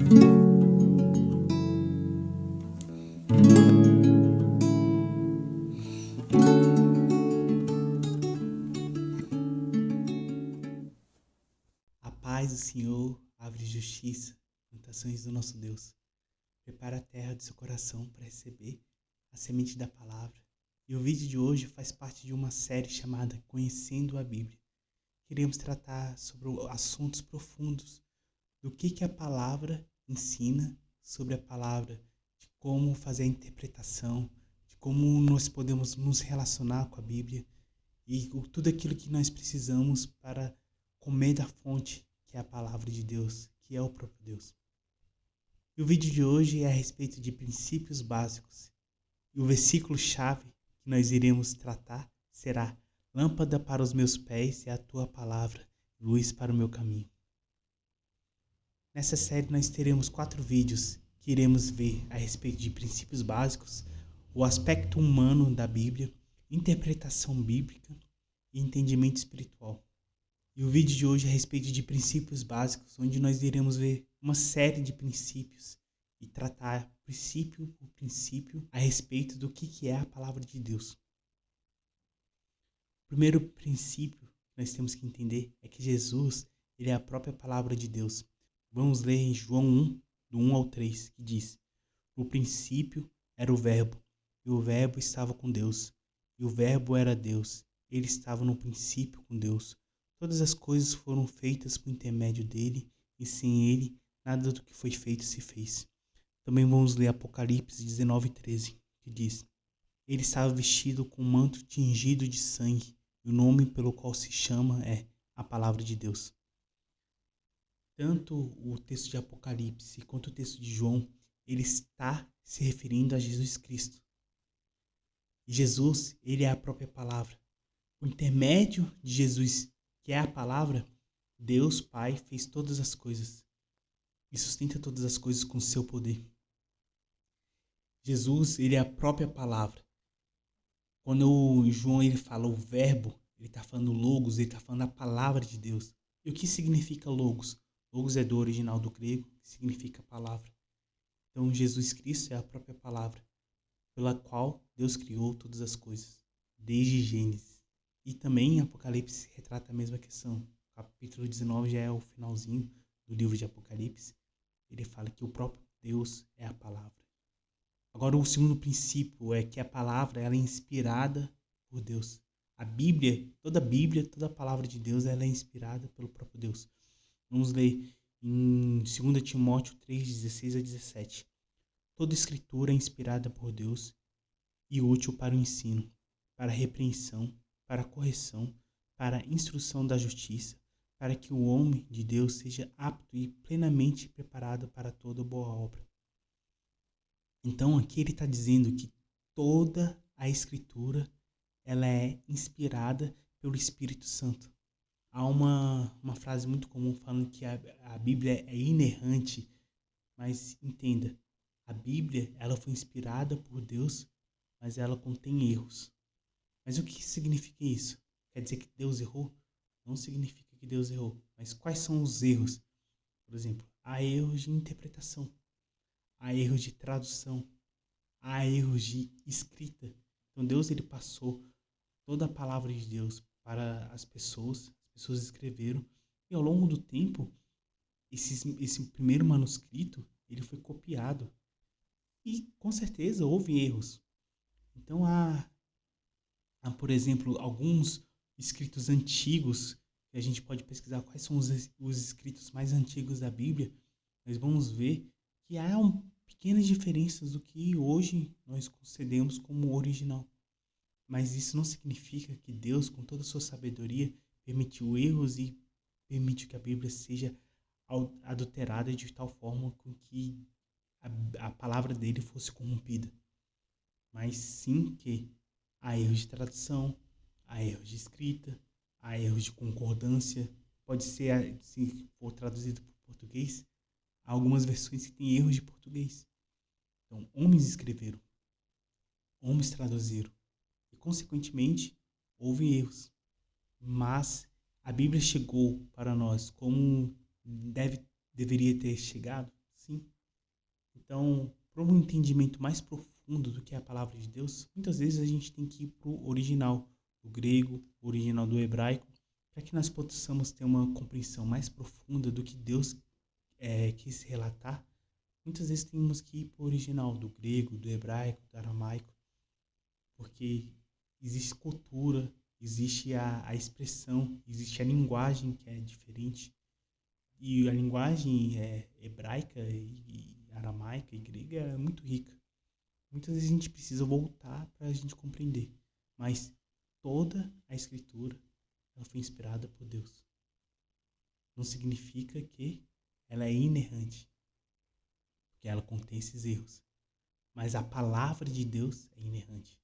A paz do Senhor abre justiça, plantações do nosso Deus. Prepara a terra do seu coração para receber a semente da palavra. E o vídeo de hoje faz parte de uma série chamada Conhecendo a Bíblia. Queremos tratar sobre assuntos profundos do que a palavra ensina sobre a palavra, de como fazer a interpretação, de como nós podemos nos relacionar com a Bíblia e tudo aquilo que nós precisamos para comer da fonte, que é a palavra de Deus, que é o próprio Deus. E o vídeo de hoje é a respeito de princípios básicos. E o versículo-chave que nós iremos tratar será: lâmpada para os meus pés é a tua palavra, luz para o meu caminho. Nessa série nós teremos 4 vídeos que iremos ver a respeito de princípios básicos, o aspecto humano da Bíblia, interpretação bíblica e entendimento espiritual. E o vídeo de hoje é a respeito de princípios básicos, onde nós iremos ver uma série de princípios e tratar princípio por princípio a respeito do que é a palavra de Deus. O primeiro princípio que nós temos que entender é que Jesus, ele é a própria palavra de Deus. Vamos ler em João 1, do 1 ao 3, que diz: no princípio era o Verbo, e o Verbo estava com Deus, e o Verbo era Deus. Ele estava no princípio com Deus. Todas as coisas foram feitas por intermédio dele, e sem ele, nada do que foi feito se fez. Também vamos ler Apocalipse 19:13, que diz: ele estava vestido com um manto tingido de sangue, e o nome pelo qual se chama é a Palavra de Deus. Tanto o texto de Apocalipse quanto o texto de João, ele está se referindo a Jesus Cristo. E Jesus, ele é a própria palavra. Por intermédio de Jesus, que é a palavra, Deus Pai fez todas as coisas e sustenta todas as coisas com seu poder. Jesus, ele é a própria palavra. Quando o João ele fala o verbo, ele está falando logos, ele está falando a palavra de Deus. E o que significa logos? Logos é do original do grego, que significa palavra. Então Jesus Cristo é a própria palavra, pela qual Deus criou todas as coisas, desde Gênesis. E também em Apocalipse retrata a mesma questão. O capítulo 19 já é o finalzinho do livro de Apocalipse. Ele fala que o próprio Deus é a palavra. Agora o segundo princípio é que a palavra ela é inspirada por Deus. A Bíblia, toda a palavra de Deus ela é inspirada pelo próprio Deus. Vamos ler em 2 Timóteo 3, 16 a 17. Toda escritura é inspirada por Deus e útil para o ensino, para a repreensão, para a correção, para a instrução da justiça, para que o homem de Deus seja apto e plenamente preparado para toda boa obra. Então aqui ele está dizendo que toda a Escritura ela é inspirada pelo Espírito Santo. Há uma frase muito comum falando que a Bíblia é inerrante, mas entenda, a Bíblia ela foi inspirada por Deus, mas ela contém erros. Mas o que significa isso? Quer dizer que Deus errou? Não significa que Deus errou. Mas quais são os erros? Por exemplo, há erros de interpretação, há erros de tradução, há erros de escrita. Então Deus ele passou toda a palavra de Deus para as pessoas escreveram, e ao longo do tempo, esse primeiro manuscrito ele foi copiado. E com certeza houve erros. Então há por exemplo, alguns escritos antigos, que a gente pode pesquisar quais são os escritos mais antigos da Bíblia, nós vamos ver que há pequenas diferenças do que hoje nós concedemos como original. Mas isso não significa que Deus, com toda a sua sabedoria, permitiu erros e permitiu que a Bíblia seja adulterada de tal forma com que a palavra dele fosse corrompida. Mas sim que há erros de tradução, há erros de escrita, há erros de concordância. Pode ser, se for traduzido para o português, há algumas versões que têm erros de português. Então, homens escreveram, homens traduziram, e consequentemente, houve erros. Mas a Bíblia chegou para nós como deveria ter chegado? Sim. Então, para um entendimento mais profundo do que é a palavra de Deus, muitas vezes a gente tem que ir para o original, do grego, o original do hebraico, para que nós possamos ter uma compreensão mais profunda do que Deus quis relatar. Muitas vezes temos que ir para o original, do grego, do hebraico, do aramaico, porque existe cultura, existe a expressão, existe a linguagem que é diferente. E a linguagem hebraica e aramaica e grega é muito rica. Muitas vezes a gente precisa voltar para a gente compreender. Mas toda a escritura ela foi inspirada por Deus. Não significa que ela é inerrante, porque ela contém esses erros. Mas a palavra de Deus é inerrante.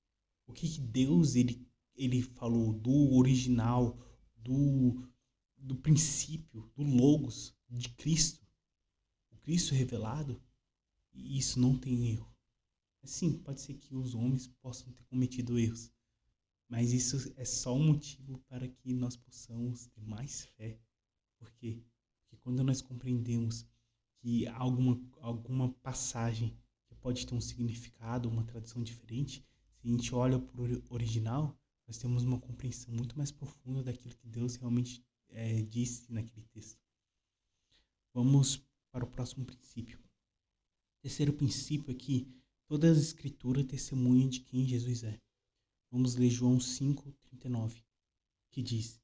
O que Deus ele falou do original, do princípio, do logos de Cristo, o Cristo revelado, e isso não tem erro. Sim, pode ser que os homens possam ter cometido erros, mas isso é só um motivo para que nós possamos ter mais fé. Por quê? Porque quando nós compreendemos que alguma passagem que pode ter um significado, uma tradução diferente, se a gente olha para o original, nós temos uma compreensão muito mais profunda daquilo que Deus realmente disse naquele texto. Vamos para o próximo princípio. O terceiro princípio é que todas as escrituras testemunham de quem Jesus é. Vamos ler João 5:39, que diz: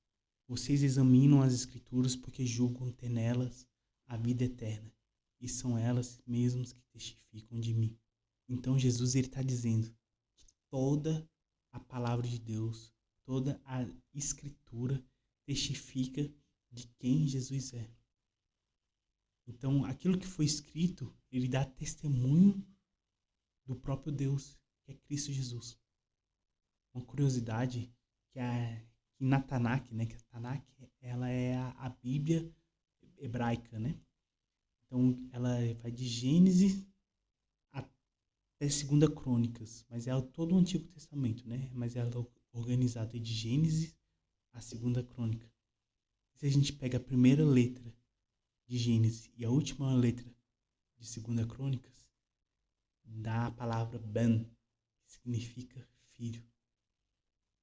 Vocês examinam as escrituras porque julgam ter nelas a vida eterna, e são elas mesmas que testificam de mim. Então Jesus está dizendo que toda a palavra de Deus, toda a escritura testifica de quem Jesus é. Então aquilo que foi escrito, ele dá testemunho do próprio Deus, que é Cristo Jesus. Uma curiosidade que na Tanakh, né, que a Tanakh ela é a Bíblia hebraica, né? Então ela vai de Gênesis até 2 Crônicas, mas é todo o Antigo Testamento, né? Mas ela é organizada de Gênesis a 2 Crônica. Se a gente pega a primeira letra de Gênesis e a última letra de 2 Crônicas, dá a palavra Ben, que significa filho.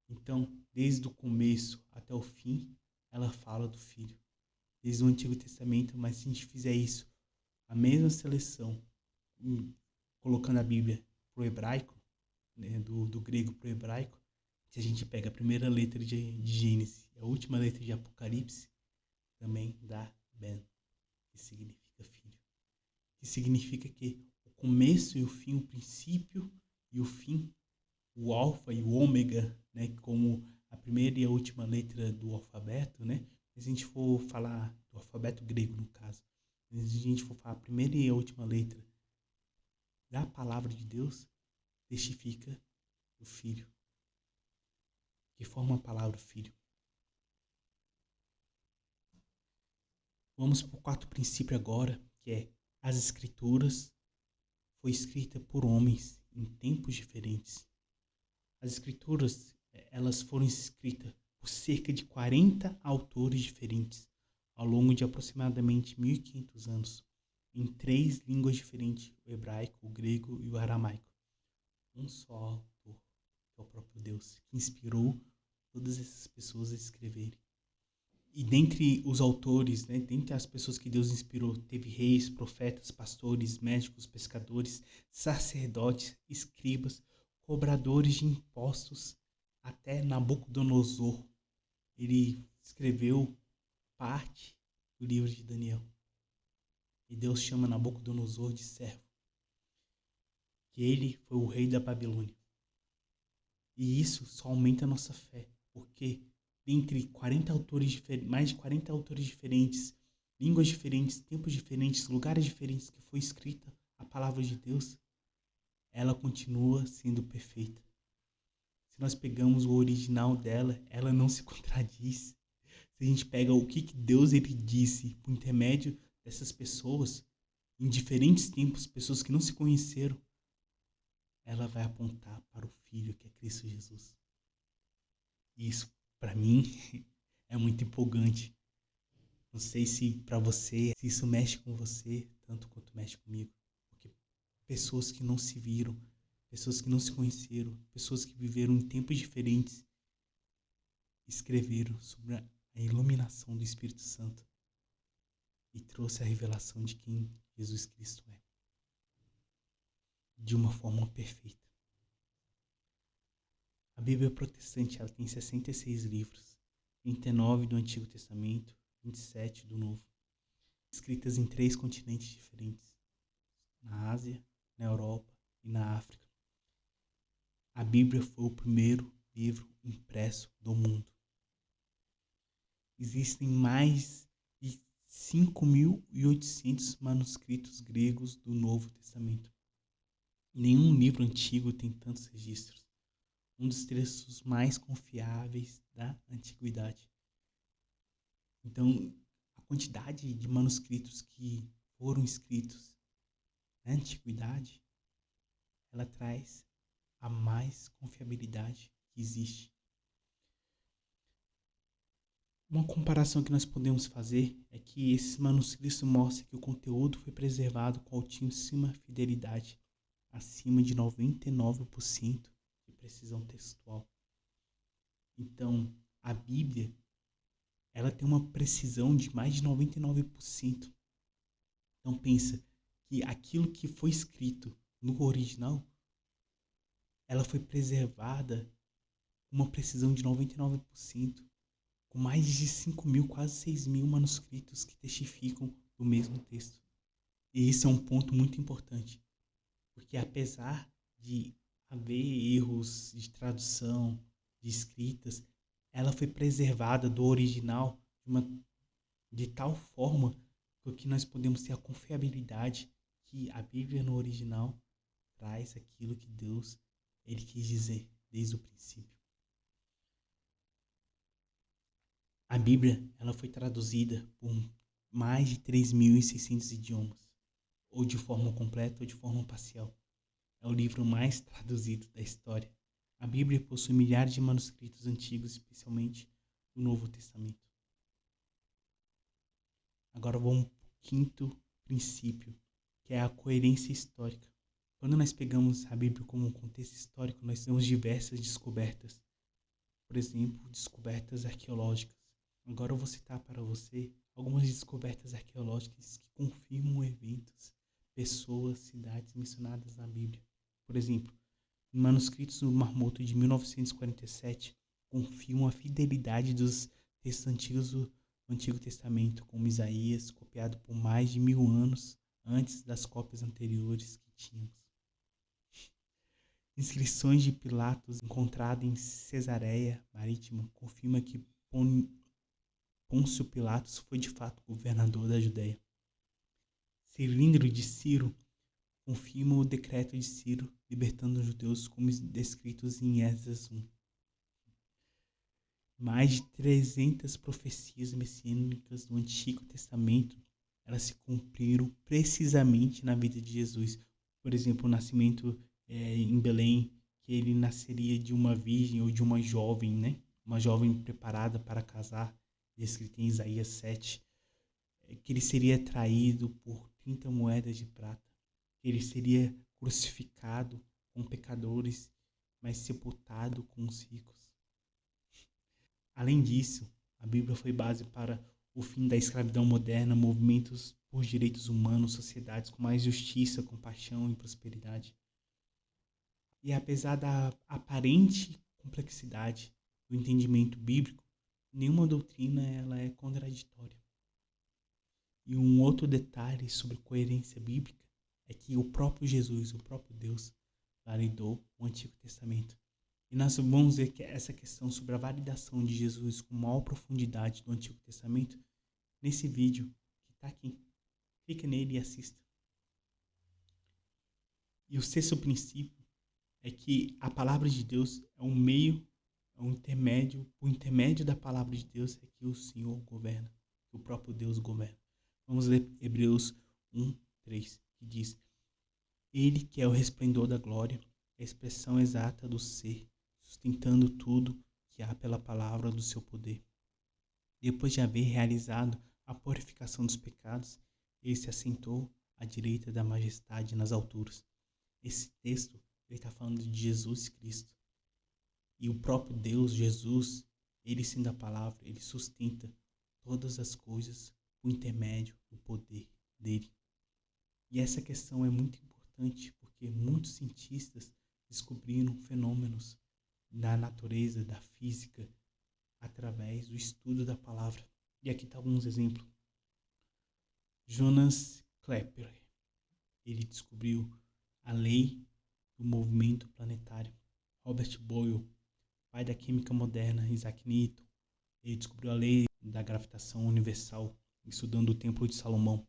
Então, desde o começo até o fim, ela fala do filho. Desde o Antigo Testamento, mas se a gente fizer isso, a mesma seleção, colocando a Bíblia para o hebraico, né, do grego para o hebraico, se a gente pega a primeira letra de Gênesis e a última letra de Apocalipse, também dá Ben, que significa filho. Que significa que o começo e o fim, o princípio e o fim, o alfa e o ômega, né, como a primeira e a última letra do alfabeto, né? Se a gente for falar do alfabeto grego, no caso, se a gente for falar a primeira e a última letra da palavra de Deus, testifica o Filho. Que forma a palavra Filho. Vamos para o quarto princípio agora, que é as Escrituras foi escrita por homens em tempos diferentes. As Escrituras, elas foram escritas por cerca de 40 autores diferentes, ao longo de aproximadamente 1500 anos, em 3 línguas diferentes, o hebraico, o grego e o aramaico. Um só autor, que é o próprio Deus, que inspirou todas essas pessoas a escreverem. E dentre os autores, né, dentre as pessoas que Deus inspirou, teve reis, profetas, pastores, médicos, pescadores, sacerdotes, escribas, cobradores de impostos, até Nabucodonosor. Ele escreveu parte do livro de Daniel. E Deus chama Nabucodonosor de servo. Que ele foi o rei da Babilônia. E isso só aumenta a nossa fé, porque dentre 40 autores diferentes, mais de 40 autores diferentes, línguas diferentes, tempos diferentes, lugares diferentes que foi escrita a palavra de Deus, ela continua sendo perfeita. Se nós pegamos o original dela, ela não se contradiz. Se a gente pega o que Deus ele disse por intermédio dessas pessoas, em diferentes tempos, pessoas que não se conheceram, ela vai apontar para o Filho, que é Cristo Jesus. E isso, para mim, é muito empolgante. Não sei se para você, se isso mexe com você tanto quanto mexe comigo. Porque pessoas que não se viram, pessoas que não se conheceram, pessoas que viveram em tempos diferentes, escreveram sobre a iluminação do Espírito Santo e trouxe a revelação de quem Jesus Cristo é, de uma forma perfeita. A Bíblia protestante ela tem 66 livros, 39 do Antigo Testamento, 27 do Novo, escritas em 3 continentes diferentes, na Ásia, na Europa e na África. A Bíblia foi o primeiro livro impresso do mundo. Existem mais de 5.800 manuscritos gregos do Novo Testamento. Nenhum livro antigo tem tantos registros. Um dos textos mais confiáveis da antiguidade. Então, a quantidade de manuscritos que foram escritos na antiguidade, ela traz a mais confiabilidade que existe. Uma comparação que nós podemos fazer é que esses manuscritos mostram que o conteúdo foi preservado com altíssima fidelidade, acima de 99% de precisão textual. Então, a Bíblia, ela tem uma precisão de mais de 99%. Então, pensa que aquilo que foi escrito no original, ela foi preservada com uma precisão de 99%, com mais de 5.000, quase 6.000 manuscritos que testificam do mesmo texto. E esse é um ponto muito importante, porque apesar de haver erros de tradução, de escritas, ela foi preservada do original de tal forma que nós podemos ter a confiabilidade que a Bíblia no original traz aquilo que Deus ele quis dizer desde o princípio. A Bíblia ela foi traduzida por mais de 3.600 idiomas, ou de forma completa ou de forma parcial. É o livro mais traduzido da história. A Bíblia possui milhares de manuscritos antigos, especialmente do Novo Testamento. Agora vamos para o quinto princípio, que é a coerência histórica. Quando nós pegamos a Bíblia como um contexto histórico, nós temos diversas descobertas. Por exemplo, descobertas arqueológicas. Agora eu vou citar para você algumas descobertas arqueológicas que confirmam eventos, pessoas, cidades mencionadas na Bíblia. Por exemplo, manuscritos do Mar Morto de 1947 confirmam a fidelidade dos textos antigos do Antigo Testamento, como Isaías, copiado por mais de 1.000 anos antes das cópias anteriores que tínhamos. Inscrições de Pilatos encontradas em Cesareia Marítima confirmam que Pôncio Pilatos foi de fato governador da Judéia. Cilindro de Ciro confirma o decreto de Ciro libertando os judeus como descritos em Esdras 1. Mais de 300 profecias messiânicas do Antigo Testamento elas se cumpriram precisamente na vida de Jesus. Por exemplo, o nascimento em Belém, que ele nasceria de uma virgem ou de uma jovem, né? Uma jovem preparada para casar, descrito em Isaías 7, que ele seria traído por 30 moedas de prata, que ele seria crucificado com pecadores, mas sepultado com os ricos. Além disso, a Bíblia foi base para o fim da escravidão moderna, movimentos por direitos humanos, sociedades com mais justiça, compaixão e prosperidade. E apesar da aparente complexidade do entendimento bíblico, nenhuma doutrina ela é contraditória. E um outro detalhe sobre coerência bíblica é que o próprio Jesus, o próprio Deus, validou o Antigo Testamento. E nós vamos ver que essa questão sobre a validação de Jesus com maior profundidade do Antigo Testamento nesse vídeo que está aqui. Clica nele e assista. E o sexto princípio é que a palavra de Deus é um meio, é um intermédio, por intermédio da palavra de Deus é que o Senhor governa, que o próprio Deus governa. Vamos ler Hebreus 1:3, que diz: Ele que é o resplendor da glória, a expressão exata do ser, sustentando tudo que há pela palavra do seu poder. Depois de haver realizado a purificação dos pecados, ele se assentou à direita da majestade nas alturas. Esse texto, ele está falando de Jesus Cristo. E o próprio Deus, Jesus, ele sendo a palavra, ele sustenta todas as coisas por intermédio do poder dele. E essa questão é muito importante porque muitos cientistas descobriram fenômenos da natureza, da física, através do estudo da palavra. E aqui estão alguns exemplos. Johannes Kepler, ele descobriu a lei do movimento planetário. Robert Boyle, pai da química moderna. Isaac Newton, ele descobriu a lei da gravitação universal, estudando o Templo de Salomão.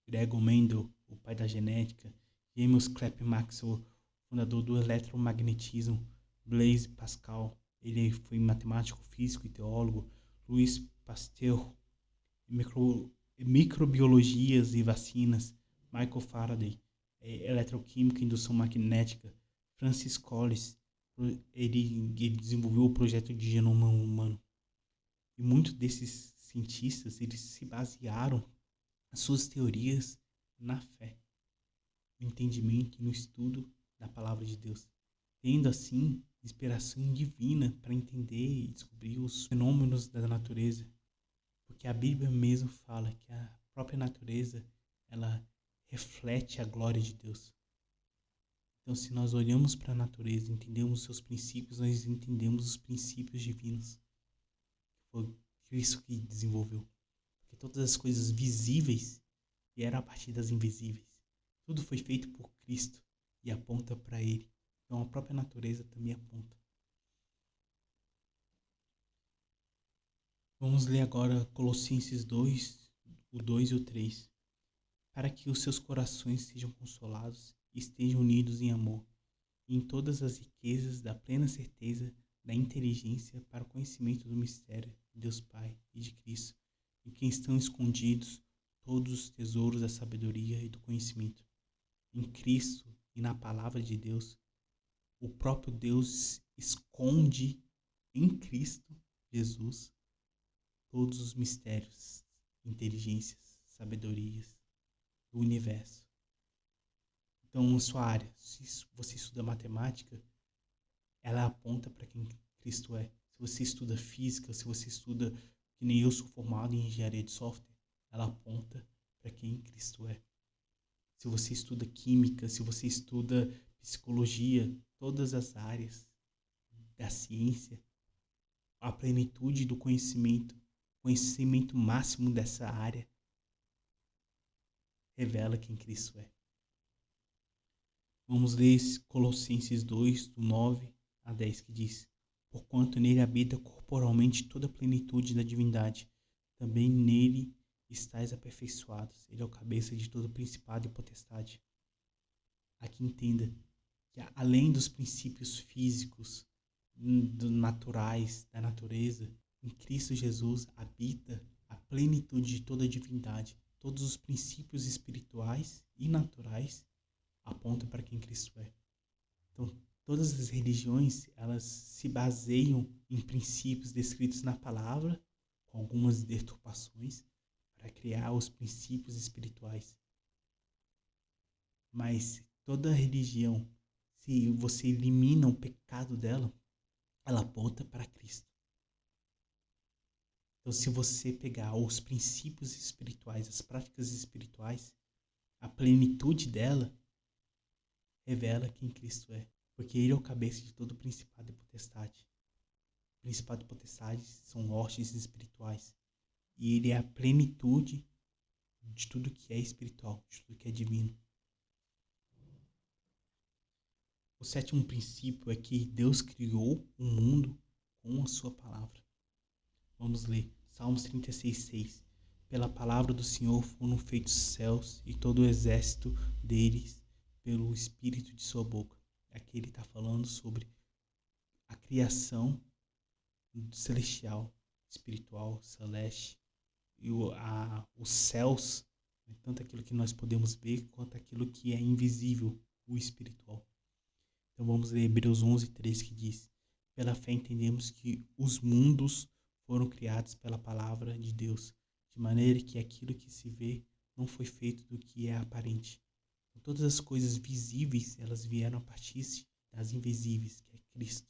Gregor Mendel, o pai da genética. James Clerk Maxwell, fundador do eletromagnetismo. Blaise Pascal, ele foi matemático, físico e teólogo. Louis Pasteur, microbiologias e vacinas. Michael Faraday, eletroquímica e indução magnética. Francis Collins, ele desenvolveu o projeto de genoma humano. E muitos desses cientistas, eles se basearam as suas teorias na fé, no entendimento e no estudo da palavra de Deus, tendo assim inspiração divina para entender e descobrir os fenômenos da natureza, porque a Bíblia mesmo fala que a própria natureza, ela reflete a glória de Deus. Então, se nós olhamos para a natureza, entendemos os seus princípios, nós entendemos os princípios divinos. Foi Cristo que desenvolveu. Porque todas as coisas visíveis vieram a partir das invisíveis. Tudo foi feito por Cristo e aponta para Ele. Então, a própria natureza também aponta. Vamos ler agora Colossenses 2, o 2 e o 3. Para que os seus corações sejam consolados e estejam unidos em amor, e em todas as riquezas da plena certeza da inteligência para o conhecimento do mistério de Deus Pai e de Cristo, em quem estão escondidos todos os tesouros da sabedoria e do conhecimento. Em Cristo e na palavra de Deus, o próprio Deus esconde em Cristo Jesus todos os mistérios, inteligências, sabedorias do universo. Então, na sua área, se você estuda matemática, ela aponta para quem Cristo é. Se você estuda física, se você estuda, que nem eu sou formado em engenharia de software, ela aponta para quem Cristo é. Se você estuda química, se você estuda psicologia, todas as áreas da ciência, a plenitude do conhecimento máximo dessa área, revela quem Cristo é. Vamos ler Colossenses 2, do 9 a 10, que diz: Porquanto nele habita corporalmente toda a plenitude da divindade, também nele estáis aperfeiçoados. Ele é o cabeça de todo principado e potestade. Aqui entenda que além dos princípios físicos, naturais, da natureza, em Cristo Jesus habita a plenitude de toda a divindade. Todos os princípios espirituais e naturais apontam para quem Cristo é. Então, todas as religiões, elas se baseiam em princípios descritos na palavra, com algumas deturpações, para criar os princípios espirituais. Mas toda religião, se você elimina o pecado dela, ela aponta para Cristo. Então, se você pegar os princípios espirituais, as práticas espirituais, a plenitude dela revela quem Cristo é. Porque Ele é o cabeça de todo principado e potestade. Principado e potestade são hostes espirituais. E Ele é a plenitude de tudo que é espiritual, de tudo que é divino. O sétimo princípio é que Deus criou o mundo com a sua palavra. Vamos ler Salmos 36:6. Pela palavra do Senhor foram feitos os céus e todo o exército deles pelo espírito de sua boca. Aqui ele está falando sobre a criação celestial, espiritual, celeste, e os céus, tanto aquilo que nós podemos ver, quanto aquilo que é invisível, o espiritual. Então vamos ler Hebreus 11:3, que diz: Pela fé entendemos que os mundos foram criados pela palavra de Deus, de maneira que aquilo que se vê não foi feito do que é aparente. Então, todas as coisas visíveis, elas vieram a partir das invisíveis, que é Cristo.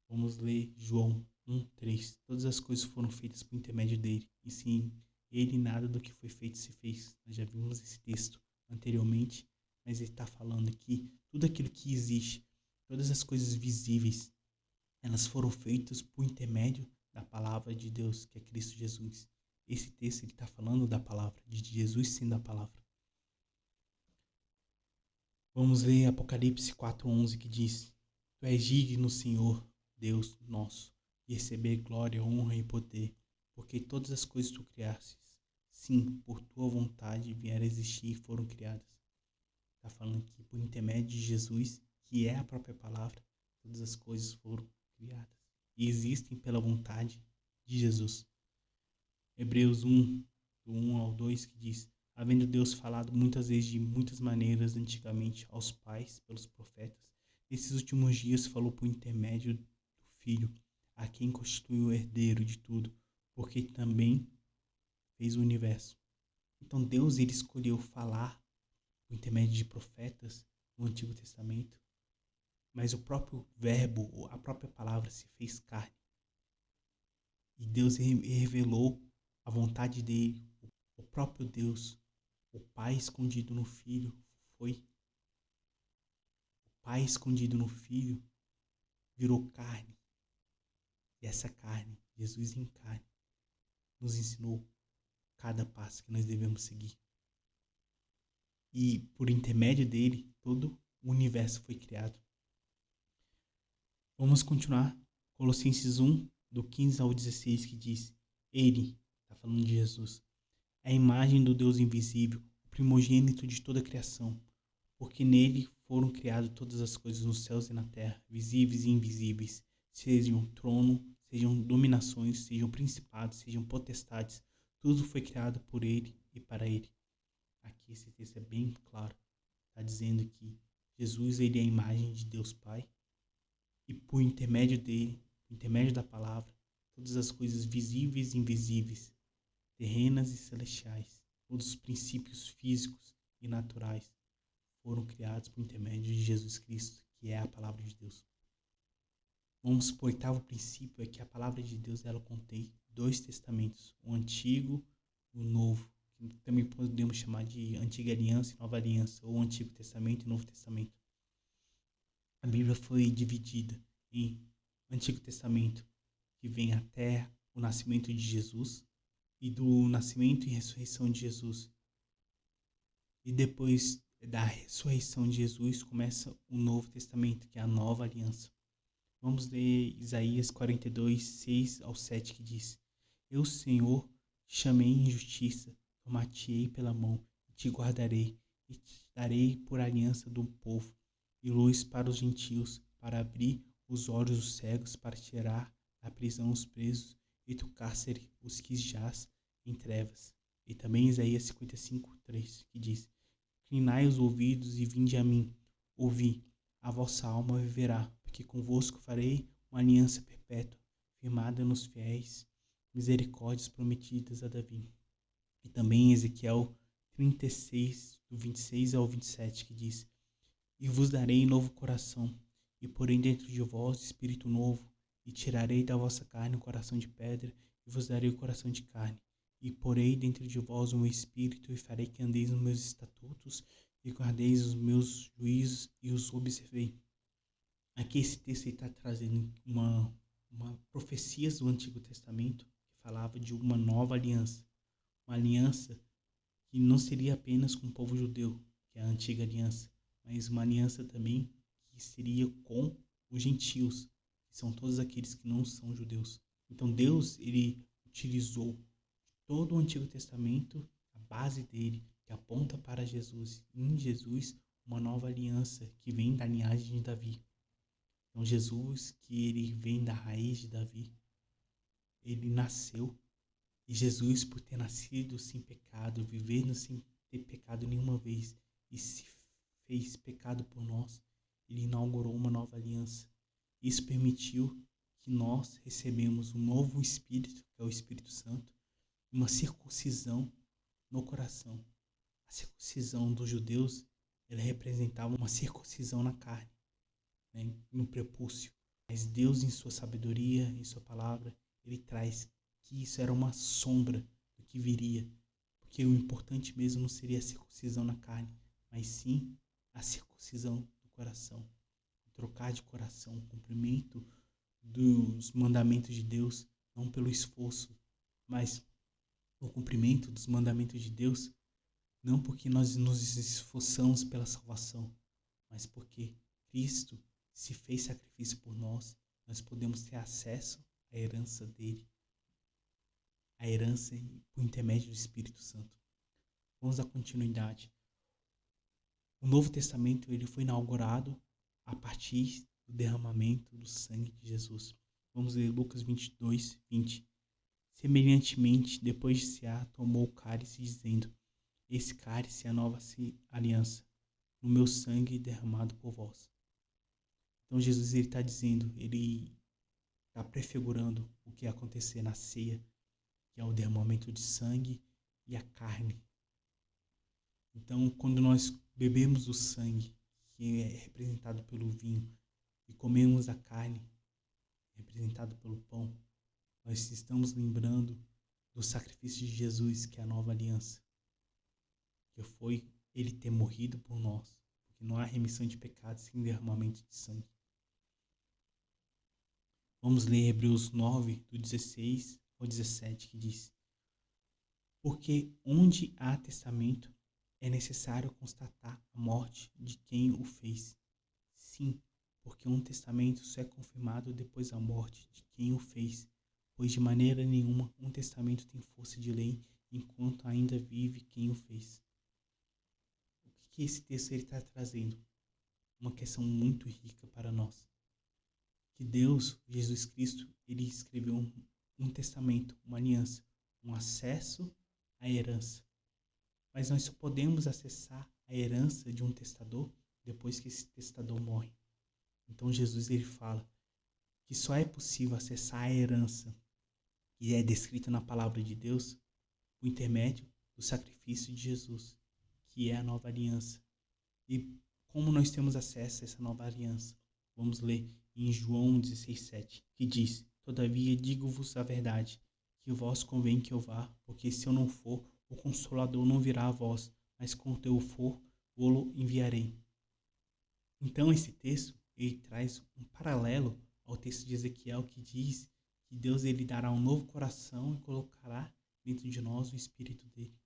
Vamos ler João 1:3. Todas as coisas foram feitas por intermédio dele, e sem ele nada do que foi feito se fez. Nós já vimos esse texto anteriormente, mas ele está falando aqui, tudo aquilo que existe, todas as coisas visíveis, elas foram feitas por intermédio da palavra de Deus, que é Cristo Jesus. Esse texto está falando da palavra, de Jesus sendo a palavra. Vamos ler Apocalipse 4:11, que diz: Tu és digno, Senhor, Deus nosso, de receber glória, honra e poder, porque todas as coisas tu criastes, sim, por tua vontade vieram a existir e foram criadas. Está falando aqui por intermédio de Jesus, que é a própria palavra, todas as coisas foram criadas e existem pela vontade de Jesus. Hebreus 1, do 1 ao 2, que diz: Havendo Deus falado muitas vezes de muitas maneiras antigamente aos pais pelos profetas, nesses últimos dias falou por intermédio do Filho, a quem constitui o herdeiro de tudo, porque também fez o universo. Então Deus, ele escolheu falar por intermédio de profetas no Antigo Testamento, mas o próprio verbo, a própria palavra se fez carne. E Deus revelou a vontade dele, o próprio Deus, o Pai escondido no Filho, o Pai escondido no Filho virou carne. E essa carne, Jesus em carne, nos ensinou cada passo que nós devemos seguir. E por intermédio dele, todo o universo foi criado. Vamos continuar. Colossenses 1, do 15 ao 16, que diz: Ele, está falando de Jesus, é a imagem do Deus invisível, o primogênito de toda a criação, porque nele foram criadas todas as coisas nos céus e na terra, visíveis e invisíveis, sejam trono, sejam dominações, sejam principados, sejam potestades, tudo foi criado por ele e para ele. Aqui esse texto é bem claro, está dizendo que Jesus, ele é a imagem de Deus Pai, e por intermédio dele, por intermédio da palavra, todas as coisas visíveis e invisíveis, terrenas e celestiais, todos os princípios físicos e naturais foram criados por intermédio de Jesus Cristo, que é a palavra de Deus. Vamos para o oitavo princípio, é que a palavra de Deus, ela contém 2 testamentos, o Antigo e o Novo, que também podemos chamar de Antiga Aliança e Nova Aliança, ou Antigo Testamento e Novo Testamento. A Bíblia foi dividida em Antigo Testamento, que vem até o nascimento de Jesus, e do nascimento e ressurreição de Jesus. E depois da ressurreição de Jesus começa o Novo Testamento, que é a Nova Aliança. Vamos ler Isaías 42, 6 ao 7, que diz: Eu, Senhor, te chamei em justiça, tomar-te-ei pela mão, e te guardarei, e te darei por aliança do povo, e luz para os gentios, para abrir os olhos dos cegos, para tirar da prisão os presos, e do cárcere os que jaz em trevas. E também Isaías 55, 3, que diz: Inclinai os ouvidos e vinde a mim, ouvi, a vossa alma viverá, porque convosco farei uma aliança perpétua, firmada nos fiéis, misericórdias prometidas a Davi. E também Ezequiel 36, do 26 ao 27, que diz: E vos darei novo coração, e porei dentro de vós espírito novo, e tirarei da vossa carne o coração de pedra, e vos darei o coração de carne. E porei dentro de vós o meu espírito, e farei que andeis nos meus estatutos, e guardeis os meus juízos, e os observei. Aqui esse texto está trazendo uma profecia do Antigo Testamento, que falava de uma nova aliança. Uma aliança que não seria apenas com o povo judeu, que é a antiga aliança, mas uma aliança também que seria com os gentios, que são todos aqueles que não são judeus. Então Deus, ele utilizou todo o Antigo Testamento, a base dele, que aponta para Jesus, e em Jesus, uma nova aliança que vem da linhagem de Davi. Então Jesus, que ele vem da raiz de Davi, ele nasceu, e Jesus, por ter nascido sem pecado, vivendo sem ter pecado nenhuma vez, e se fez pecado por nós, ele inaugurou uma nova aliança. Isso permitiu que nós recebemos um novo Espírito, que é o Espírito Santo, uma circuncisão no coração. A circuncisão dos judeus, ela representava uma circuncisão na carne, né, no prepúcio. Mas Deus, em sua sabedoria, em sua palavra, ele traz que isso era uma sombra do que viria. Porque o importante mesmo não seria a circuncisão na carne, mas sim a circuncisão do coração. O trocar de coração, o cumprimento dos mandamentos de Deus, não pelo esforço, mas o cumprimento dos mandamentos de Deus, não porque nós nos esforçamos pela salvação, mas porque Cristo se fez sacrifício por nós, nós podemos ter acesso à herança dele, a herança por intermédio do Espírito Santo. Vamos à continuidade. O Novo Testamento ele foi inaugurado a partir do derramamento do sangue de Jesus. Vamos ler Lucas 22, 20. Semelhantemente, depois de cear, tomou o cálice, dizendo: esse cálice é a nova aliança, no meu sangue derramado por vós. Então Jesus está dizendo, ele está prefigurando o que ia acontecer na ceia, que é o derramamento de sangue e a carne. Então, quando nós bebemos o sangue, que é representado pelo vinho, e comemos a carne, representado pelo pão, nós estamos lembrando do sacrifício de Jesus, que é a nova aliança, que foi ele ter morrido por nós, porque não há remissão de pecados sem derramamento de sangue. Vamos ler Hebreus 9, do 16 ao 17, que diz: porque onde há testamento, é necessário constatar a morte de quem o fez. Sim, porque um testamento só é confirmado depois da morte de quem o fez, pois de maneira nenhuma um testamento tem força de lei enquanto ainda vive quem o fez. O que esse texto está trazendo? Uma questão muito rica para nós. Que Deus, Jesus Cristo, ele escreveu um testamento, uma aliança, um acesso à herança. Mas nós só podemos acessar a herança de um testador depois que esse testador morre. Então Jesus ele fala que só é possível acessar a herança que é descrita na palavra de Deus por intermédio do sacrifício de Jesus, que é a nova aliança. E como nós temos acesso a essa nova aliança? Vamos ler em João 16,7, que diz: todavia digo-vos a verdade, que vós convém que eu vá, porque se eu não for, o Consolador não virá a vós, mas quando eu for, vou-lo enviarei. Então esse texto ele traz um paralelo ao texto de Ezequiel, que diz que Deus ele dará um novo coração e colocará dentro de nós o Espírito dele.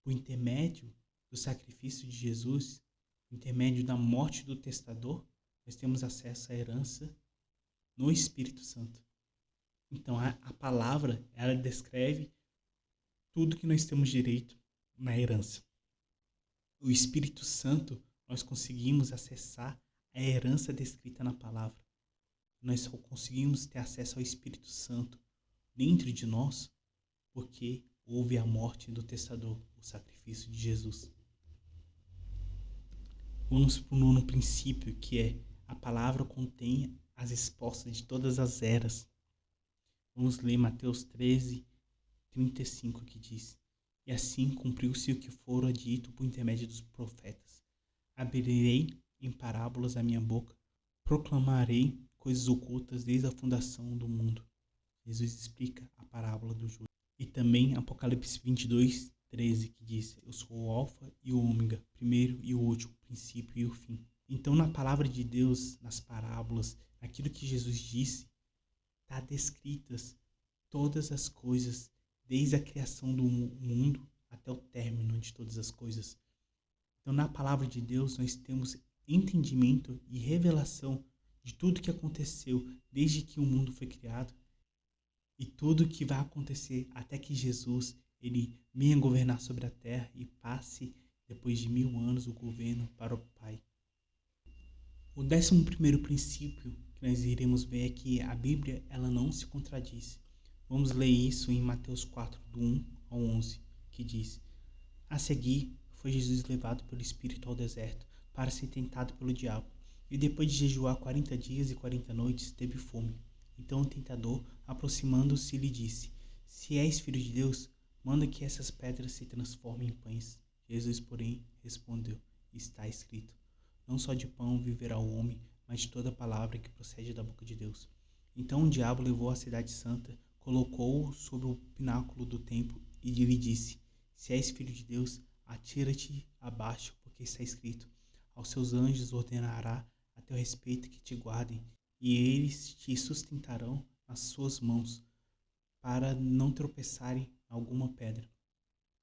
Por intermédio do sacrifício de Jesus, por intermédio da morte do testador, nós temos acesso à herança no Espírito Santo. Então a palavra ela descreve tudo que nós temos direito na herança. O Espírito Santo, nós conseguimos acessar a herança descrita na palavra. Nós só conseguimos ter acesso ao Espírito Santo dentro de nós porque houve a morte do testador, o sacrifício de Jesus. Vamos para o nono princípio, que é: a palavra contém as respostas de todas as eras. Vamos ler Mateus 13, 35, que diz: e assim cumpriu-se o que fora dito por intermédio dos profetas. Abrirei em parábolas a minha boca, proclamarei coisas ocultas desde a fundação do mundo. Jesus explica a parábola do justo. E também Apocalipse 22, 13, que diz: eu sou o alfa e o ômega, primeiro e o último, o princípio e o fim. Então na palavra de Deus, nas parábolas, naquilo que Jesus disse, está descritas todas as coisas, desde a criação do mundo até o término de todas as coisas. Então na palavra de Deus nós temos entendimento e revelação de tudo que aconteceu desde que o mundo foi criado e tudo que vai acontecer até que Jesus ele venha governar sobre a terra e passe depois de 1000 anos o governo para o Pai. O 11º princípio que nós iremos ver é que a Bíblia ela não se contradiz. Vamos ler isso em Mateus 4, do 1 ao 11, que diz: a seguir foi Jesus levado pelo Espírito ao deserto para ser tentado pelo diabo. E depois de jejuar 40 dias e 40 noites, teve fome. Então o tentador, aproximando-se, lhe disse: se és filho de Deus, Manda que essas pedras se transformem em pães. Jesus, porém, respondeu: está escrito: não só de pão viverá o homem, mas de toda palavra que procede da boca de Deus. Então o diabo levou a cidade santa, colocou-o sobre o pináculo do templo e lhe disse: se és filho de Deus, atira-te abaixo, porque está escrito: aos seus anjos ordenará a teu respeito que te guardem, e eles te sustentarão nas suas mãos, para não tropeçarem em alguma pedra.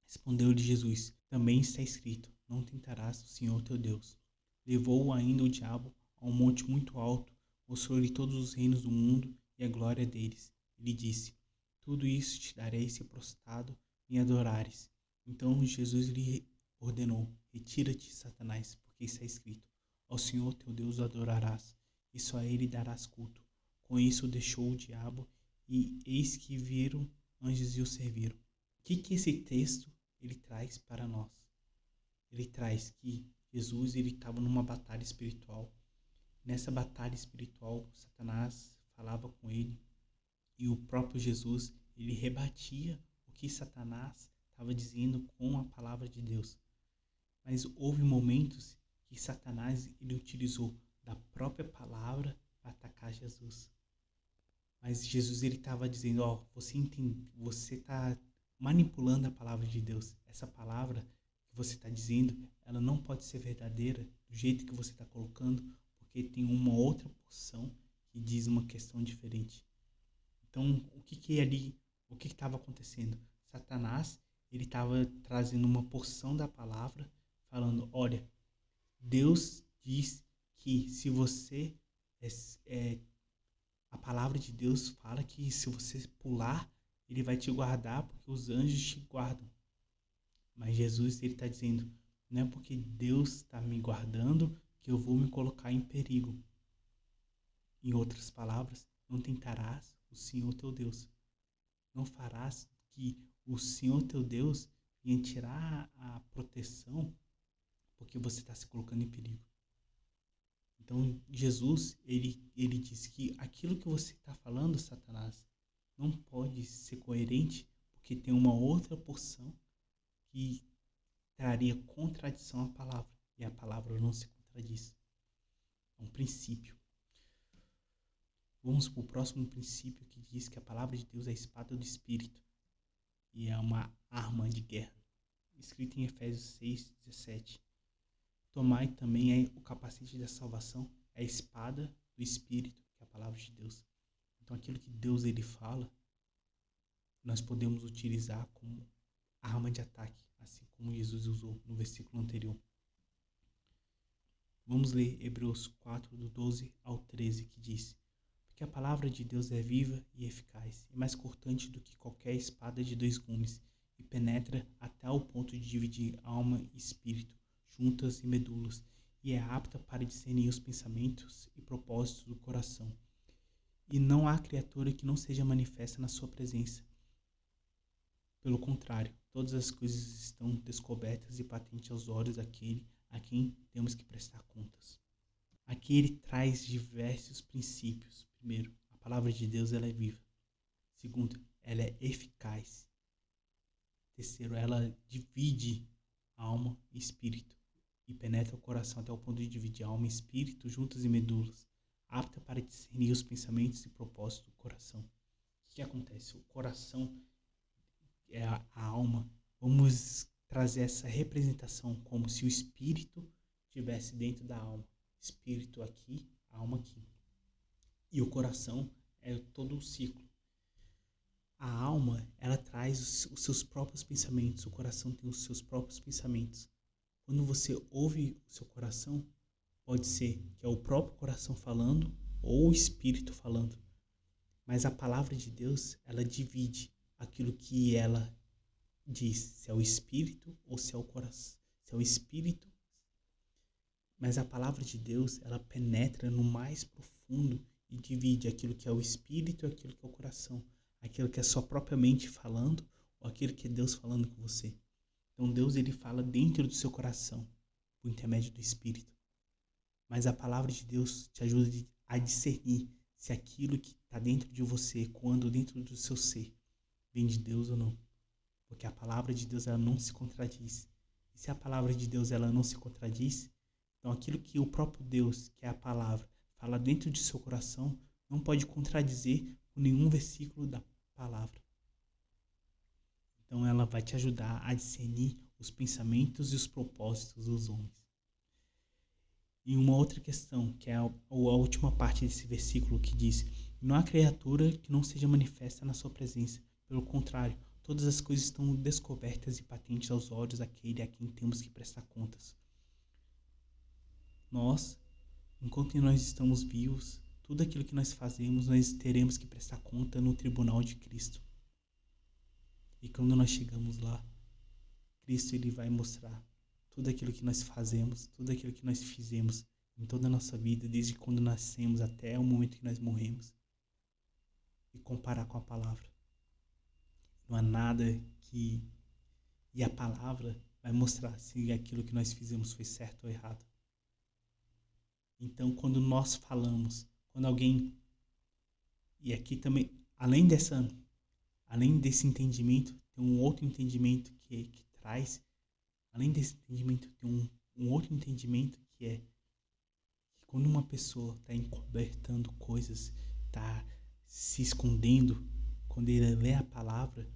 Respondeu-lhe Jesus: também está escrito: não tentarás o Senhor teu Deus. Levou-o ainda o diabo a um monte muito alto, mostrou-lhe todos os reinos do mundo e a glória deles. E lhe disse: tudo isso te darei se prostrado me adorares. Então Jesus lhe ordenou: retira-te, Satanás, porque está escrito: ao Senhor teu Deus adorarás, e só a ele darás culto. Com isso deixou o diabo, e eis que viram anjos e o serviram. O que esse texto ele traz para nós? Ele traz que Jesus estava numa batalha espiritual. Nessa batalha espiritual, Satanás falava com ele, e o próprio Jesus ele rebatia o que Satanás estava dizendo com a palavra de Deus. Mas houve momentos que Satanás ele utilizou da própria palavra para atacar Jesus. Mas Jesus ele estava dizendo: ó, você está manipulando a palavra de Deus. Essa palavra que você está dizendo, ela não pode ser verdadeira do jeito que você está colocando, porque tem uma outra porção que diz uma questão diferente. Então, o que estava acontecendo? Satanás ele estava trazendo uma porção da palavra, falando: olha, Deus diz que se você a palavra de Deus fala que se você pular, ele vai te guardar, porque os anjos te guardam. Mas Jesus ele está dizendo: não é porque Deus está me guardando que eu vou me colocar em perigo. Em outras palavras, não tentarás o Senhor teu Deus. Não farás que o Senhor teu Deus venha tirar a proteção, porque você está se colocando em perigo. Então, Jesus, ele diz que aquilo que você está falando, Satanás, não pode ser coerente, porque tem uma outra porção que traria contradição à palavra, e a palavra não se contradiz. É um princípio. Vamos para o próximo princípio, que diz que a palavra de Deus é a espada do Espírito, e é uma arma de guerra. Escrito em Efésios 6:17. Tomai também o capacete da salvação, a espada do Espírito, que é a palavra de Deus. Então aquilo que Deus ele fala, nós podemos utilizar como arma de ataque, assim como Jesus usou no versículo anterior. Vamos ler Hebreus 4, do 12 ao 13, que diz: porque a palavra de Deus é viva e eficaz, e mais cortante do que qualquer espada de 2 gumes, e penetra até o ponto de dividir alma e espírito, juntas e medulas, e é apta para discernir os pensamentos e propósitos do coração. E não há criatura que não seja manifesta na sua presença. Pelo contrário, todas as coisas estão descobertas e patentes aos olhos daquele a quem temos que prestar contas. Aqui ele traz diversos princípios. Primeiro, a palavra de Deus ela é viva. Segundo, ela é eficaz. Terceiro, ela divide alma e espírito e penetra o coração até o ponto de dividir alma e espírito, juntas e medulas, apta para discernir os pensamentos e propósitos do coração. O que acontece? O coração é a alma. Vamos trazer essa representação como se o espírito estivesse dentro da alma. Espírito aqui, alma aqui. E o coração é todo o ciclo. A alma, ela traz os seus próprios pensamentos. O coração tem os seus próprios pensamentos. Quando você ouve o seu coração, pode ser que é o próprio coração falando ou o espírito falando. Mas a palavra de Deus, ela divide aquilo que ela diz, se é o espírito ou se é o coração. Se é o espírito. Mas a palavra de Deus, ela penetra no mais profundo e divide aquilo que é o espírito e aquilo que é o coração. Aquilo que é só própria mente falando ou aquilo que é Deus falando com você. Então Deus ele fala dentro do seu coração, por intermédio do espírito. Mas a palavra de Deus te ajuda a discernir se aquilo que está dentro de você, quando dentro do seu ser, vem de Deus ou não. porque a palavra de Deus ela não se contradiz. E se a palavra de Deus ela não se contradiz, então aquilo que o próprio Deus, que é a palavra, fala dentro de seu coração, não pode contradizer com nenhum versículo da palavra. Então ela vai te ajudar a discernir os pensamentos e os propósitos dos homens. E uma outra questão, que é a última parte desse versículo, que diz: não há criatura que não seja manifesta na sua presença. Pelo contrário, todas as coisas estão descobertas e patentes aos olhos daquele a quem temos que prestar contas. Nós, enquanto nós estamos vivos, tudo aquilo que nós fazemos, nós teremos que prestar conta no tribunal de Cristo. E quando nós chegamos lá, Cristo ele vai mostrar tudo aquilo que nós fazemos, tudo aquilo que nós fizemos em toda a nossa vida, desde quando nascemos até o momento que nós morremos, e comparar com a palavra. Não há nada que... E a palavra vai mostrar se aquilo que nós fizemos foi certo ou errado. Então, quando nós falamos, quando alguém... E aqui também, além desse entendimento, tem um outro entendimento que traz... Além desse entendimento, tem um outro entendimento que é que quando uma pessoa está encobertando coisas, está se escondendo, quando ele lê a palavra,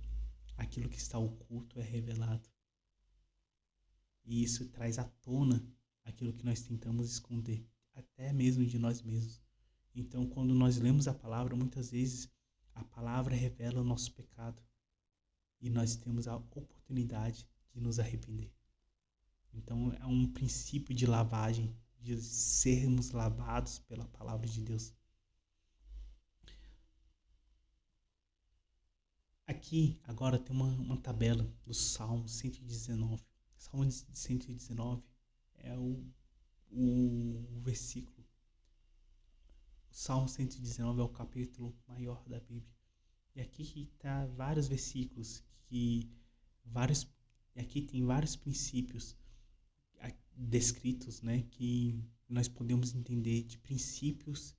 aquilo que está oculto é revelado. E isso traz à tona aquilo que nós tentamos esconder, até mesmo de nós mesmos. Então, quando nós lemos a palavra, muitas vezes a palavra revela o nosso pecado e nós temos a oportunidade de nos arrepender. Então, é um princípio de lavagem, de sermos lavados pela palavra de Deus. Aqui, agora, tem uma tabela do Salmo 119. Salmo 119 é o versículo. O Salmo 119 é o capítulo maior da Bíblia. E aqui está vários versículos, e aqui tem vários princípios descritos, né, que nós podemos entender de princípios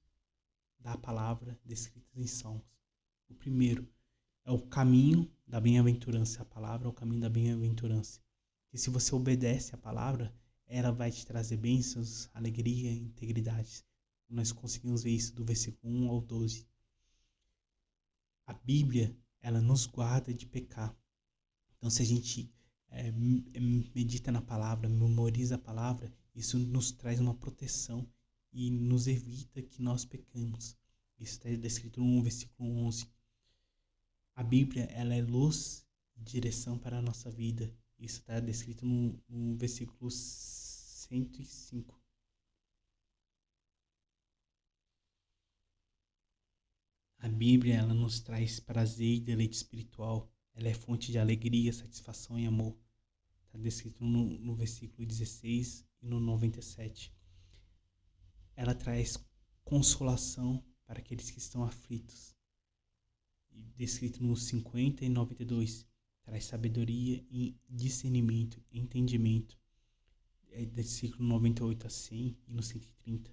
da palavra descritos em Salmos. O primeiro é o caminho da bem-aventurança. A palavra é o caminho da bem-aventurança. E se você obedece à palavra, ela vai te trazer bênçãos, alegria e integridade. Nós conseguimos ver isso do versículo 1 ao 12. A Bíblia, ela nos guarda de pecar. Então, se a gente medita na palavra, memoriza a palavra, isso nos traz uma proteção e nos evita que nós pequemos. Isso está descrito no versículo 11. A Bíblia, ela é luz e direção para a nossa vida. Isso está descrito no versículo 105. A Bíblia, ela nos traz prazer e deleite espiritual. Ela é fonte de alegria, satisfação e amor. Está descrito no versículo 16 e no 97. Ela traz consolação para aqueles que estão aflitos. Descrito no 50 e 92. Traz sabedoria e discernimento, entendimento. É versículo 98 a 100 e no 130.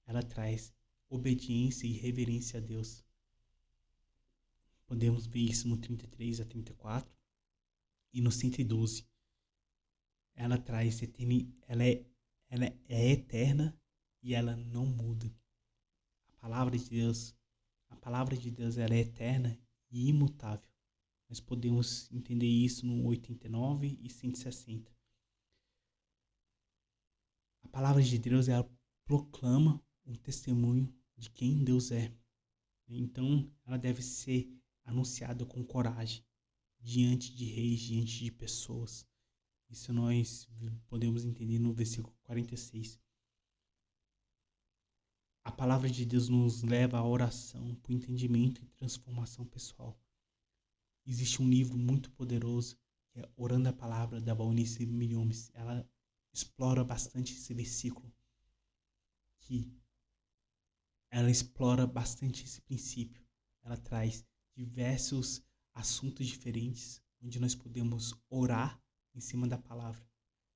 Ela traz obediência e reverência a Deus. Podemos ver isso no 33 a 34 e no 112. Ela traz ela é eterna e ela não muda. A palavra de Deus ela é eterna e imutável. Nós podemos entender isso no 89 e 160. A palavra de Deus ela proclama um testemunho de quem Deus é. Então, ela deve ser anunciada com coragem diante de reis, diante de pessoas. Isso nós podemos entender no versículo 46. A palavra de Deus nos leva à oração por entendimento e transformação pessoal. Existe um livro muito poderoso que é Orando a Palavra, da Valnice Milhomes. Ela explora bastante esse versículo, ela explora bastante esse princípio. Ela traz diversos assuntos diferentes, onde nós podemos orar em cima da palavra.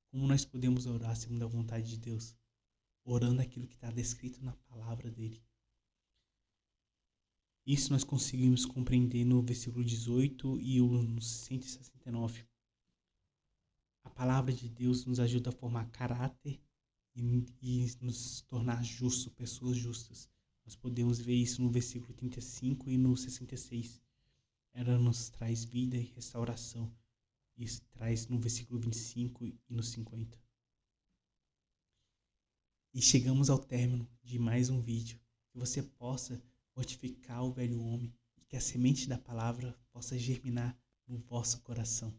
Como nós podemos orar segundo a vontade de Deus? Orando aquilo que está descrito na palavra dele. Isso nós conseguimos compreender no versículo 18 e no 169. A palavra de Deus nos ajuda a formar caráter e nos tornar justos, pessoas justas. Nós podemos ver isso no versículo 35 e no 66. Ela nos traz vida e restauração. Isso traz no versículo 25 e no 50. E chegamos ao término de mais um vídeo. Que você possa mortificar o velho homem e que a semente da palavra possa germinar no vosso coração.